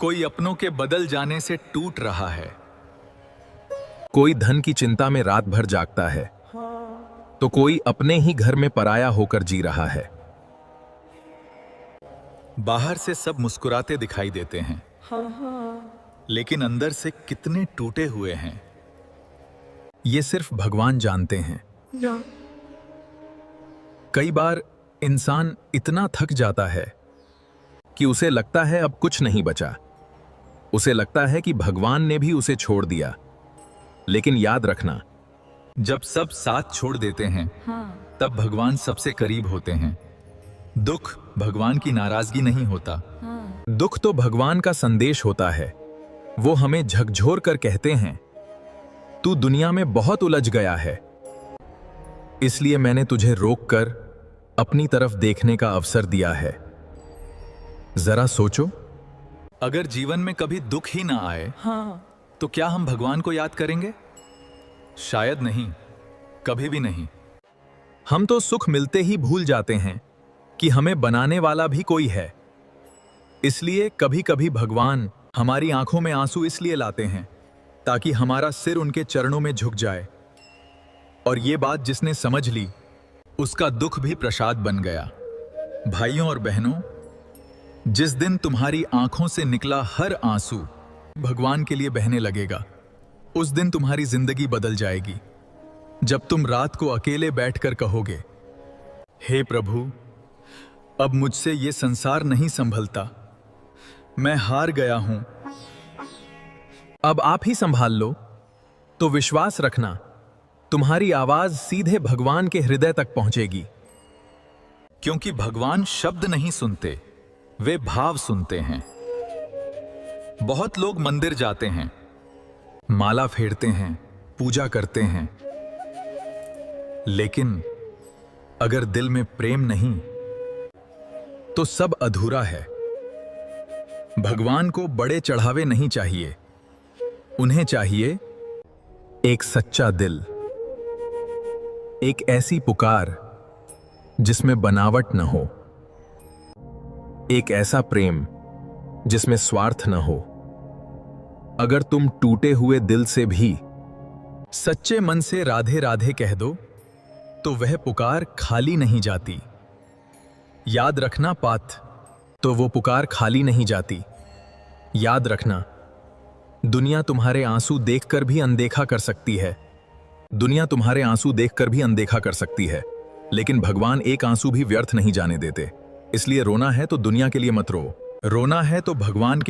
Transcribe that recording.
कोई अपनों के बदल जाने से टूट रहा है। कोई धन की चिंता में रात भर जागता है, तो कोई अपने ही घर में पराया होकर जी रहा है। बाहर से सब मुस्कुराते दिखाई देते हैं, लेकिन अंदर से कितने टूटे हुए हैं, ये सिर्फ भगवान जानते हैं। कई बार इंसान इतना थक जाता है कि उसे लगता है अब कुछ नहीं बचा। उसे लगता है कि भगवान ने भी उसे छोड़ दिया। लेकिन याद रखना, जब सब साथ छोड़ देते हैं, तब भगवान सबसे करीब होते हैं। दुख भगवान की नाराजगी नहीं होता। दुख तो भगवान का संदेश होता है। वो हमें झकझोर कर कहते हैं, तू दुनिया में बहुत उलझ गया है, इसलिए मैंने तुझे रोककर अपनी तरफ देखने का अवसर दिया है। जरा सोचो, अगर जीवन में कभी दुख ही ना आए, तो क्या हम भगवान को याद करेंगे? शायद नहीं, कभी भी नहीं। हम तो सुख मिलते ही भूल जाते हैं कि हमें बनाने वाला भी कोई है। इसलिए कभी कभी भगवान हमारी आंखों में आंसू इसलिए लाते हैं ताकि हमारा सिर उनके चरणों में झुक जाए। और ये बात जिसने समझ ली, उसका दुख भी प्रसाद बन गया। भाइयों और बहनों, जिस दिन तुम्हारी आंखों से निकला हर आंसू भगवान के लिए बहने लगेगा, उस दिन तुम्हारी जिंदगी बदल जाएगी। जब तुम रात को अकेले बैठकर कहोगे, हे प्रभु, अब मुझसे ये संसार नहीं संभलता, मैं हार गया हूं, अब आप ही संभाल लो, तो विश्वास रखना, तुम्हारी आवाज सीधे भगवान के हृदय तक पहुंचेगी। क्योंकि भगवान शब्द नहीं सुनते, वे भाव सुनते हैं। बहुत लोग मंदिर जाते हैं, माला फेरते हैं, पूजा करते हैं, लेकिन अगर दिल में प्रेम नहीं, तो सब अधूरा है। भगवान को बड़े चढ़ावे नहीं चाहिए, उन्हें चाहिए एक सच्चा दिल, एक ऐसी पुकार जिसमें बनावट न हो, एक ऐसा प्रेम जिसमें स्वार्थ न हो। अगर तुम टूटे हुए दिल से भी सच्चे मन से राधे राधे कह दो, तो वह पुकार खाली नहीं जाती। याद रखना पाथ, तो वो पुकार खाली नहीं जाती। याद रखना, दुनिया तुम्हारे आंसू देखकर भी अनदेखा कर सकती है। दुनिया तुम्हारे आंसू देखकर भी अनदेखा कर सकती है, लेकिन भगवान एक आंसू भी व्यर्थ नहीं जाने देते। इसलिए रोना है तो दुनिया के लिए मत रो, रोना है तो भगवान के